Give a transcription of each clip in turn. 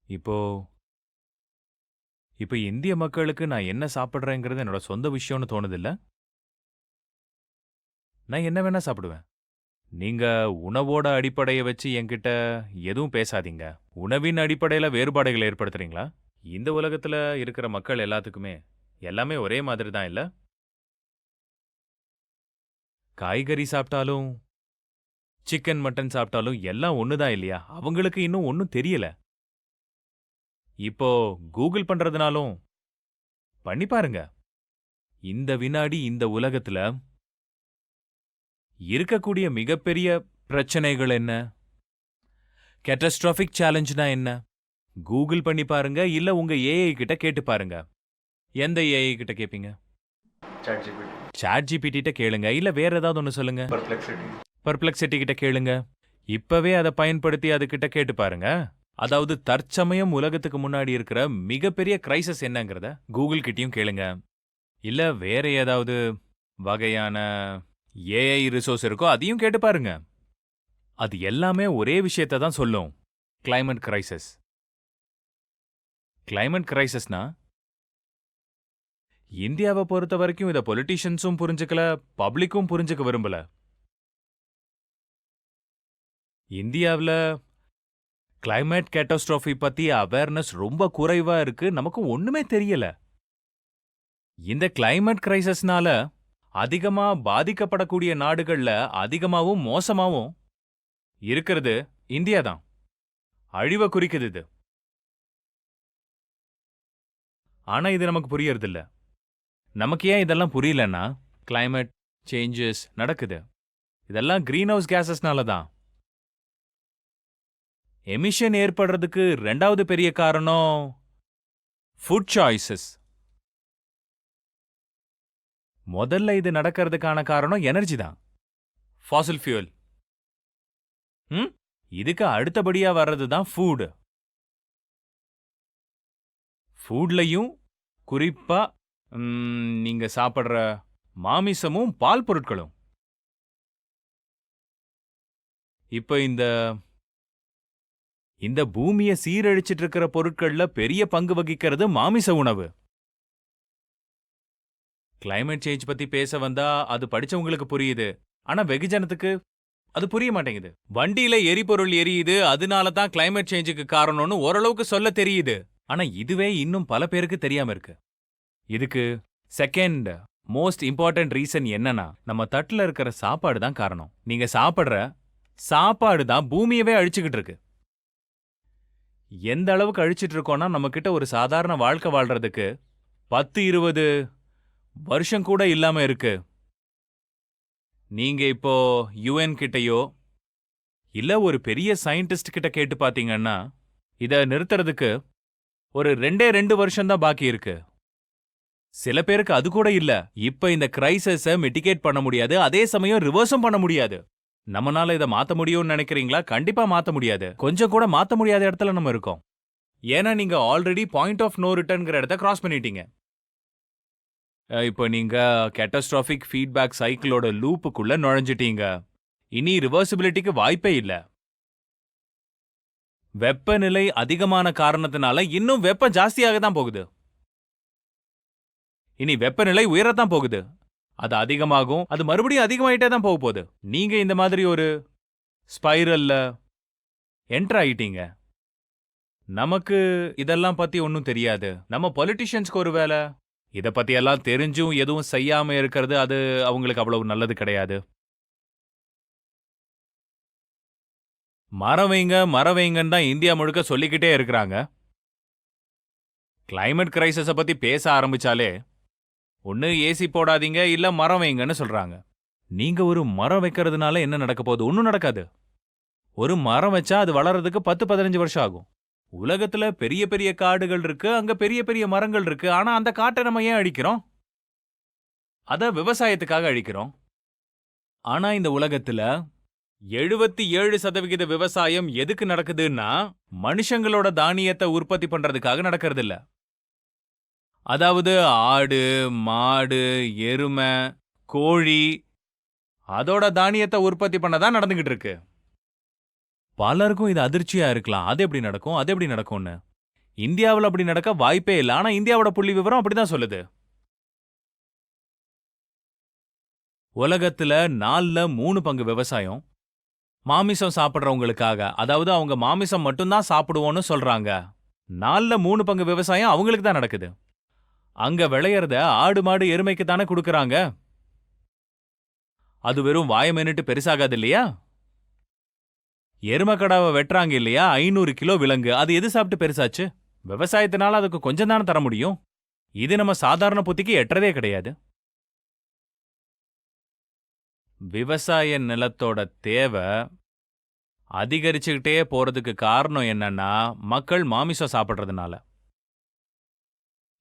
இப்போ இப்போ இந்திய மக்களுக்கு நான் என்ன சாப்பிடுறேங்கிறது என்னோட சொந்த விஷயம்னு தோணுதில்ல? நான் என்ன வேணா சாப்பிடுவேன். நீங்க உணவோட அடிப்படைய வச்சு என்கிட்ட எதுவும் பேசாதீங்க. உணவின் அடிப்படையில வேறுபாடுகள் ஏற்படுத்துறீங்களா? இந்த உலகத்துல இருக்கிற மக்கள் எல்லாத்துக்குமே எல்லாமே ஒரே மாதிரி தான் இல்ல? காய்கறி சாப்பிட்டாலும், சிக்கன், மட்டன் சாப்பிட்டாலும் எல்லாம் ஒண்ணு தான் இல்லையா? அவங்களுக்கு இன்னும் ஒண்ணும் தெரியல. இப்போ கூகுள் பண்றதுனாலும் பண்ணி பாருங்க. இந்த வினாடி இந்த உலகத்துல இருக்கக்கூடிய மிகப்பெரிய பிரச்சனைகள் என்ன? கேட்டஸ்ட்ராஃபிக் சேலஞ்ச்னா என்ன? கூகுள் பண்ணி பாருங்க, இல்ல உங்க ஏஐ கிட்ட கேட்டு பாருங்க. எந்த ஏஐ கிட்ட கேப்பீங்க? சாட் ஜிபிடி, சாட் ஜிபிடி கிட்ட கேளுங்க, இல்ல வேற ஏதாவது ஒன்னு சொல்லுங்க. பர்ப்ளெக்ஸிட்டி. பெர்ப்ளெக்ஸிட்டி கிட்ட கேளுங்க. இப்பவே அத பயன்படுத்தி அதுகிட்ட கேட்டு பாருங்க. அதாவது தற்சமயம் உலகத்துக்கு முன்னாடி இருக்கிற மிகப்பெரிய கிரைசிஸ் என்னங்கிறத கூகுள் கிட்டயும் கேளுங்க. இல்ல வேற ஏதாவது வகையான ஏஐ ரிசோர்ஸ் இருக்கோ அதையும் கேட்டு பாருங்க. அது எல்லாமே ஒரே விஷயத்தை தான் சொல்லும். Climate crisis. கிளைமேட் கிரைசிஸ்னா இந்தியாவை பொறுத்த வரைக்கும் இத பொலிட்டிஷியன்ஸும் புரிஞ்சுக்கல, பப்ளிக்கும் புரிஞ்சுக்க விரும்பல. இந்தியாவுல கிளைமேட் கேட்டாஸ்ட்ரோஃபி பத்தி அவேர்னஸ் ரொம்ப குறைவா இருக்கு, நமக்கு ஒண்ணுமே தெரியல. இந்த கிளைமேட் கிரைசிஸ்னால அதிகமா பாதிக்கப்படக்கூடிய நாடுகள்ல அதிகமாவும் மோசமாவும் இருக்கிறது இந்தியா தான். அழிவ குறிக்குது இது. ஆனா இது நமக்கு புரியறதில்ல. நமக்கு ஏன் இதெல்லாம் புரியலன்னா, கிளைமேட் சேஞ்சஸ் நடக்குது. இதெல்லாம் கிரீன் ஹவுஸ் கேசஸ்னால தான். எமிஷன் ஏற்படுறதுக்கு 2வது பெரிய காரணம் ஃபுட் சாய்ஸஸ். முதல்ல இது நடக்கிறதுக்கான காரணம் எனர்ஜி தான். ஃபாசில் ஃபியூல். இதுக்கு அடுத்தபடியா வர்றது தான் ஃபுட். ஃபுட்லயும் குறிப்பா நீங்க சாப்பிடுற மாமிசமும் பால் பொருட்களும். இப்ப இந்த இந்த பூமியை சீரழிச்சிட்டு இருக்கிற பொருட்கள்ல பெரிய பங்கு வகிக்கிறது மாமிச உணவு. கிளைமேட் சேஞ்ச் பத்தி பேச வந்தா அது படிச்சவங்களுக்கு புரியுது. ஆனா வெகுஜனத்துக்கு அது புரிய மாட்டேங்குது. வண்டியில எரிபொருள் எரியுது, அதனால தான் கிளைமேட் சேஞ்சுக்கு காரணம்னு ஓரளவுக்கு சொல்ல தெரியுது. ஆனா இதுவே இன்னும் பல பேருக்கு தெரியாம இருக்கு. இதுக்கு செகண்ட் மோஸ்ட் இம்பார்ட்டன்ட் ரீசன் என்னன்னா, நம்ம தட்டுல இருக்கிற சாப்பாடு தான் காரணம். நீங்க சாப்பிடுற சாப்பாடு தான் பூமியவே அழிச்சுக்கிட்டு இருக்கு. எந்த அளவுக்கு அழிச்சிட்டு இருக்கோம்னா, நம்ம கிட்ட ஒரு சாதாரண வாழ்க்கை வாழ்றதுக்கு 10-20 வருஷம் கூட இல்லாம இருக்கு. நீங்க இப்போ யுஎன் கிட்டயோ இல்ல ஒரு பெரிய சயின்டிஸ்ட் கிட்ட கேட்டு பாத்தீங்கன்னா, இத நிறுத்துறதுக்கு ஒரு 2 வருஷம் தான் பாக்கி இருக்கு. சில பேருக்கு அது கூட இல்ல. இப்ப இந்த கிரைசிஸ மிட்டிகேட் பண்ண முடியாது, அதே சமயம் ரிவர்ஸும் பண்ண முடியாது. நம்மனால இத மாத்த முடியும்னு நினைக்கிறீங்களா? கண்டிப்பா மாத்த முடியாது. கொஞ்சம் கூட மாத்த முடியாத இடத்துல நம்ம இருக்கோம். ஏன்னா நீங்க ஆல்ரெடி பாயிண்ட் ஆஃப் நோ ரிட்டர்ன்ங்கிற இடத்த கிராஸ் பண்ணிட்டீங்க. இப்போ நீங்க கேட்டாஸ்ட்ராஃபிக் ஃபீட்பேக் சைக்கிளோட லூப்புக்குள்ள நுழைஞ்சிட்டீங்க. இனி ரிவர்சிபிலிட்டிக்கு வாய்ப்பே இல்ல. வெப்பநிலை அதிகமான காரணத்தினால இன்னும் வெப்பம் ஜாஸ்தியாக தான் போகுது. இனி வெப்பநிலை உயரத்தான் போகுது. அது அதிகமாகும், அது மறுபடியும் அதிகமாயிட்டே தான் போக போகுது. நீங்க இந்த மாதிரி ஒரு ஸ்பைரல்ல என்டர் ஆயிட்டீங்க. நமக்கு இதெல்லாம் பத்தி ஒன்னும் தெரியாது. நம்ம பொலிட்டிஷியன்ஸ்க்கு ஒரு வேலை. இத பத்தி எல்லாம் தெரிஞ்சும் எதுவும் செய்யாம இருக்கிறது அது அவங்களுக்கு அவ்வளவு நல்லது கிடையாது. மரம் வைங்க மரம் வைங்கன்னு தான் இந்தியா முழுக்க சொல்லிக்கிட்டே இருக்கிறாங்க. கிளைமேட் கிரைசிஸ பத்தி பேச ஆரம்பிச்சாலே ஒன்னு ஏசி போடாதீங்க இல்ல மரம் வைங்கன்னு சொல்றாங்க. நீங்க ஒரு மரம் வைக்கிறதுனால என்ன நடக்க போகுது? ஒன்னும் நடக்காது. ஒரு மரம் வச்சா அது வளர்றதுக்கு 10-15 வருஷம் ஆகும். உலகத்துல பெரிய பெரிய காடுகள் இருக்கு, அங்க பெரிய பெரிய மரங்கள் இருக்கு. ஆனா அந்த காட்டை நம்ம ஏன் அழிக்கிறோம்? அத விவசாயத்துக்காக அழிக்கிறோம். ஆனா இந்த உலகத்துல 77% விவசாயம் எதுக்கு நடக்குதுன்னா, மனுஷங்களோட தானியத்தை உற்பத்தி பண்றதுக்காக நடக்கிறது இல்ல. அதாவது ஆடு, மாடு, எருமை, கோழி அதோட தானியத்தை உற்பத்தி பண்ணதான் நடந்துகிட்டு இருக்கு. பலருக்கும் இது அதிர்ச்சியா இருக்கலாம். அது எப்படி நடக்கும், அது எப்படி நடக்கும்னு. இந்தியாவுல அப்படி நடக்க வாய்ப்பே இல்ல. ஆனா இந்தியாவோட புள்ளி விவரம் அப்படிதான் சொல்லுது. உலகத்துல 4ல 3 பங்கு விவசாயம் மாமிசம் சாப்பிடுறவங்களுக்காக. அதாவது அவங்க மாமிசம் மட்டும்தான் சாப்பிடுவோம்னு சொல்றாங்க. 4ல 3 பங்கு விவசாயம் அவங்களுக்கு தான் நடக்குது. அங்க விளையறத ஆடு மாடு எருமைக்கு தானே குடுக்கறாங்க. அது வெறும் வாய மென்னுட்டு பெருசாகாது இல்லையா? எருமக்கடாவை வெட்டுறாங்க இல்லையா? 500 கிலோ விலங்கு. அது எது சாப்பிட்டு பெருசாச்சு? விவசாயத்தினால அதுக்கு கொஞ்சம் தானே தர முடியும். இது நம்ம சாதாரண புத்திக்கு எட்டறதே கிடையாது. விவசாய நிலத்தோட தேவை அதிகரிச்சுக்கிட்டே போறதுக்கு காரணம் என்னன்னா, மக்கள் மாமிசம் சாப்பிடுறதுனால.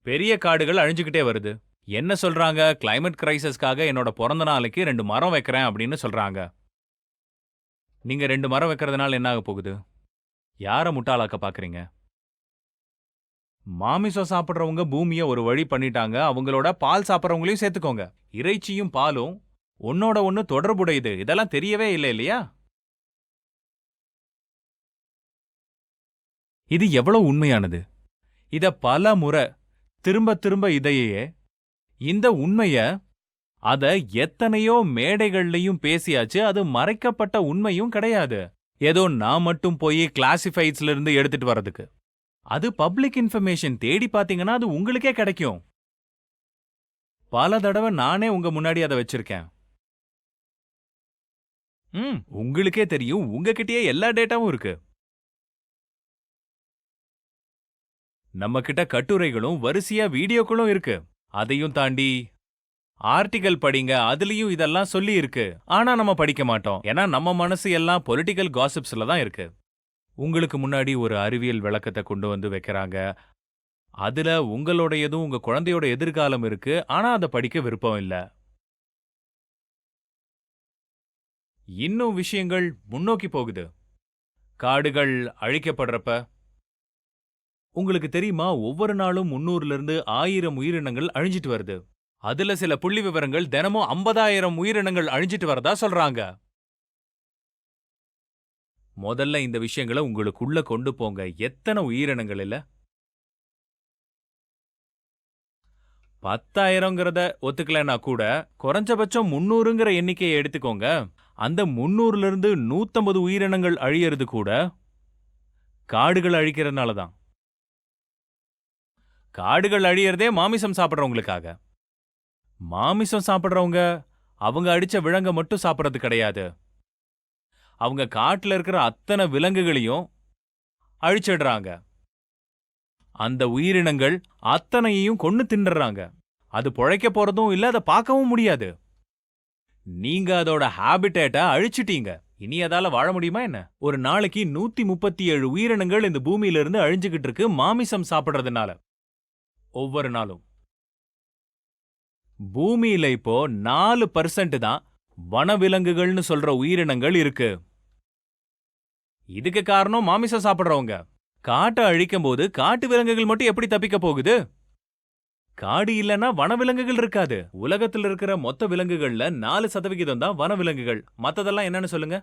பெரிய காடுகள் அழிஞ்சுக்கிட்டே வருது. என்ன சொல்றாங்க? கிளைமேட் கிரைசிஸ்க்காக என்னோட பிறந்த நாளைக்கு 2 மரம் வைக்கிறேன் அப்படின்னு சொல்றாங்க. நீங்க 2 மரம் வைக்கிறதுனால என்ன ஆக போகுது? யார முட்டாளாக்க பாக்குறீங்க? மாமிசம் சாப்பிடுறவங்க பூமிய ஒரு வழி பண்ணிட்டாங்க. அவங்களோட பால் சாப்பிடுறவங்களையும் சேர்த்துக்கோங்க. இறைச்சியும் பாலும் ஒன்னோட ஒன்னு தொடர்புடையது. இதெல்லாம் தெரியவே இல்லை இல்லையா? இது எவ்வளவு உண்மையானது? இத பல முறை திரும்ப திரும்ப இதையே இந்த உண்மைய அத எத்தனையோ மேடைகள்லயும் பேசியாச்சு. அது மறைக்கப்பட்ட உண்மையும் கிடையாது. ஏதோ நான் மட்டும் போய் கிளாசிஃபைட்ஸ்ல இருந்து எடுத்துட்டு வர்றதுக்கு. அது பப்ளிக் இன்ஃபர்மேஷன். தேடி பாத்தீங்கன்னா அது உங்களுக்கே கிடைக்கும். பல தடவை நானே உங்க முன்னாடி அதை வச்சிருக்கேன். உங்களுக்கே தெரியும். உங்ககிட்டயே எல்லா டேட்டாவும் இருக்கு. நம்ம கிட்ட கட்டுரைகளும் வரிசையா வீடியோக்களும் இருக்கு. அதையும் தாண்டி ஆர்டிகல் படிங்க. அதுலயும் இதெல்லாம் சொல்லி இருக்கு. ஆனா நம்ம படிக்க மாட்டோம். ஏன்னா நம்ம மனசு எல்லாம் பொலிட்டிக்கல் காசிப்ஸ்ல தான் இருக்கு. உங்களுக்கு முன்னாடி ஒரு அறிவியல் விளக்கத்தை கொண்டு வந்து வைக்கிறாங்க. அதுல உங்களோடையதும் உங்க குழந்தையோட எதிர்காலம் இருக்கு. ஆனா அதை படிக்க விருப்பம் இல்ல. இன்னும் விஷயங்கள் முன்னோக்கி போகுது. காடுகள் அழிக்கப்படுறப்ப உங்களுக்கு தெரியுமா, ஒவ்வொரு நாளும் 300ல இருந்து 1000 உயிரினங்கள் அழிஞ்சிட்டு வருது. அதுல சில புள்ளி விவரங்கள் தினமும் 50,000 உயிரினங்கள் அழிஞ்சிட்டு வரதா சொல்றாங்க. முதல்ல இந்த விஷயங்களை உங்களுக்குள்ள கொண்டு போங்க. எத்தனை உயிரினங்கள் இல்ல? 10,000ங்கிறத ஒத்துக்கலன்னா கூட குறைஞ்சபட்சம் 300ங்கிற எண்ணிக்கையை எடுத்துக்கோங்க. அந்த 300ல இருந்து 150 உயிரினங்கள் அழியறது கூட காடுகள் அழிக்கிறதுனால தான். காடுகள் அழியறதே மாமிசம் சாப்பிடுறவங்களுக்காக. மாமிசம் சாப்பிடுறவங்க அவங்க அடிச்ச விலங்க மட்டும் சாப்பிடுறது கிடையாது. அவங்க காட்டுல இருக்கிற அத்தனை விலங்குகளையும் அழிச்சிடுறாங்க. அந்த உயிரினங்கள் அத்தனையையும் கொன்னு தின்னுறாங்க. அது பொழைக்க போறதும் இல்ல, அதை பார்க்கவும் முடியாது. நீங்க அதோட ஹாபிடேட்டை அழிச்சிட்டீங்க. இனி அதால வாழ முடியுமா என்ன? ஒரு நாளைக்கு 137 உயிரினங்கள் இந்த பூமியில இருந்து அழிஞ்சுகிட்டு இருக்கு மாமிசம் சாப்பிடுறதுனால. ஒவ்வொரு நாளும் பூமியில இப்போ 4% தான் வனவிலங்குகள்னு சொல்ற உயிரினங்கள் இருக்கு. இதுக்கு காரணம் மாமிசம் சாப்பிடுறவங்க. காட்டை அழிக்கும் போது காட்டு விலங்குகள் மட்டும் எப்படி தப்பிக்க போகுது? காடு இல்லனா வனவிலங்குகள் இருக்காது. உலகத்தில் இருக்கிற மொத்த விலங்குகள்ல 4% தான் வனவிலங்குகள். மத்ததெல்லாம் என்னன்னு சொல்லுங்க?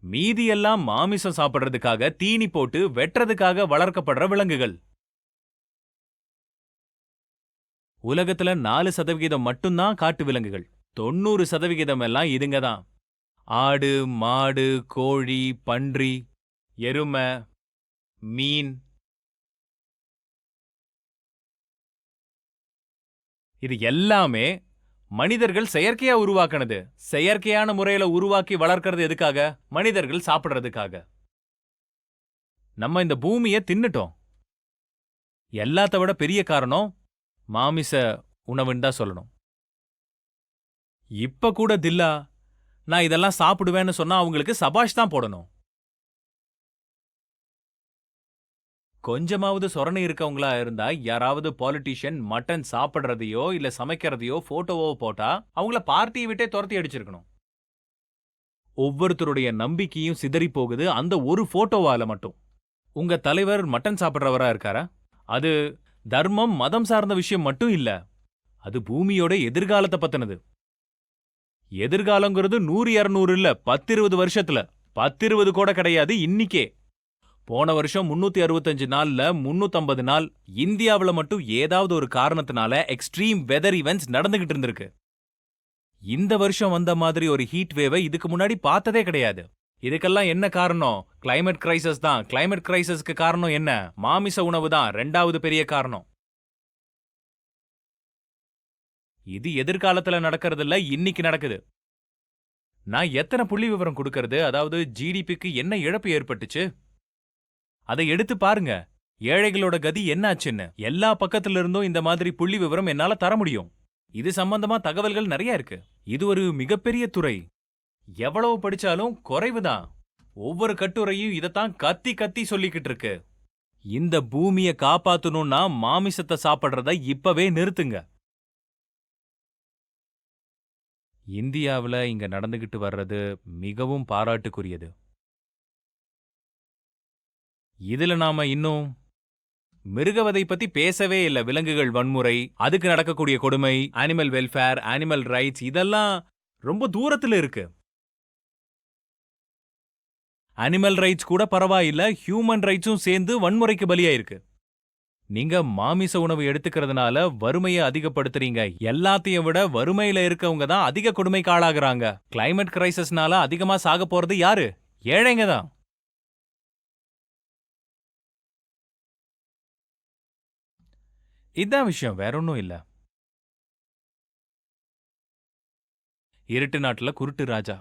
மீதி எல்லாம் மாமிசம் சாப்பிடுறதுக்காக தீனி போட்டு வெட்டுறதுக்காக வளர்க்கப்படுற விலங்குகள். உலகத்துல 4% மட்டும்தான் காட்டு விலங்குகள். 90% எல்லாம் இதுங்க தான். ஆடு, மாடு, கோழி, பன்றி, எருமை, மீன். இது எல்லாமே மனிதர்கள் செயற்கையா உருவாக்குனது. செயற்கையான முறையில உருவாக்கி வளர்க்கறது எதுக்காக? மனிதர்கள் சாப்பிடுறதுக்காக. நம்ம இந்த பூமியை தின்னுட்டோம். எல்லாத்த விட பெரிய காரணம் மாமிச உணவுன்னு தான் சொல்லணும். இப்ப கூட தில்லா நான் இதெல்லாம் சாப்பிடுவேன்னு சொன்னா அவங்களுக்கு சபாஷ் தான் போடணும். கொஞ்சமாவது சொரணை இருக்கவங்களா இருந்தா யாராவது பாலிட்டிஷியன் மட்டன் சாப்பிடுறதையோ இல்ல சமைக்கிறதையோ போட்டோவோ போட்டா அவங்கள பார்ட்டியை விட்டே துரத்தி அடிச்சிருக்கணும். ஒவ்வொருத்தருடைய நம்பிக்கையும் சிதறி போகுது அந்த ஒரு போட்டோவால மட்டும். உங்க தலைவர் மட்டன் சாப்பிடுறவரா இருக்காரா? அது தர்மம் மதம் சார்ந்த விஷயம் மட்டும் இல்ல. அது பூமியோட எதிர்காலத்தை பத்தினது. எதிர்காலங்கிறது 100-200 இல்ல, 10-20 வருஷத்துல. 10-20 கூட கிடையாது இன்னிக்கே. போன வருஷம் 365 நாள்ல 350 நாள் இந்தியாவுல மட்டும் ஏதாவது ஒரு காரணத்தினால எக்ஸ்ட்ரீம் வெதர் ஈவென்ட்ஸ் நடந்துகிட்டு இருந்திருக்கு. இந்த வருஷம் வந்த மாதிரி ஒரு ஹீட் வேவை இதுக்கு முன்னாடி பார்த்ததே கிடையாது. இதுக்கெல்லாம் என்ன காரணம்? கிளைமேட் கிரைசிஸ் தான். கிளைமேட் கிரைசிஸ்க்கு காரணம் என்ன? மாமிச உணவு தான் 2வது பெரிய காரணம். இது எதிர்காலத்துல நடக்கிறது இல்ல, இன்னைக்கு நடக்குது. நான் எத்தனை புள்ளி விவரம் கொடுக்கறது? அதாவது ஜிடிபிக்கு என்ன இழப்பு ஏற்பட்டுச்சு அதை எடுத்து பாருங்க. ஏழைகளோட கதி என்னாச்சுன்னு எல்லா பக்கத்துல இருந்தும் இந்த மாதிரி புள்ளி விவரம் என்னால தர முடியும். இது சம்பந்தமா தகவல்கள் நிறைய இருக்கு. இது ஒரு மிகப்பெரிய துறை. எவ்வளவு படிச்சாலும் குறைவுதான். ஒவ்வொரு கட்டுரையும் இதத்தான் கத்தி கத்தி சொல்லிக்கிட்டு இருக்கு. இந்த பூமிய காப்பாத்தணும்னா மாமிசத்தை சாப்பிடுறத இப்பவே நிறுத்துங்க. இந்தியாவுல இங்க நடந்துகிட்டு வர்றது மிகவும் பாராட்டுக்குரியது. இதுல நாம இன்னும் மிருகவதை பத்தி பேசவே இல்ல. விலங்குகள் வன்முறை, அதுக்கு நடக்கக்கூடிய கொடுமை, அனிமல் வெல்ஃபேர், அனிமல் ரைட்ஸ் இதெல்லாம் ரொம்ப தூரத்துல இருக்கு. அனிமல் ரைட்ஸ் கூட பரவாயில்ல, ஹியூமன் ரைட்ஸும் சேர்ந்து வன்முறைக்கு பலியாயிருக்கு. நீங்க மாமிச உணவு எடுத்துக்கிறதுனால வறுமையை அதிகப்படுத்துறீங்க. எல்லாத்தையும் விட வறுமையில இருக்கவங்க தான் அதிக கொடுமைக்கு ஆளாகுறாங்க. கிளைமேட் கிரைசிஸ்னால அதிகமா சாக போறது யாரு? ஏழைங்க தான். இதான் விஷயம், வேற ஒன்னும் இல்ல. இருட்டு நாட்டுல குருட்டு ராஜா.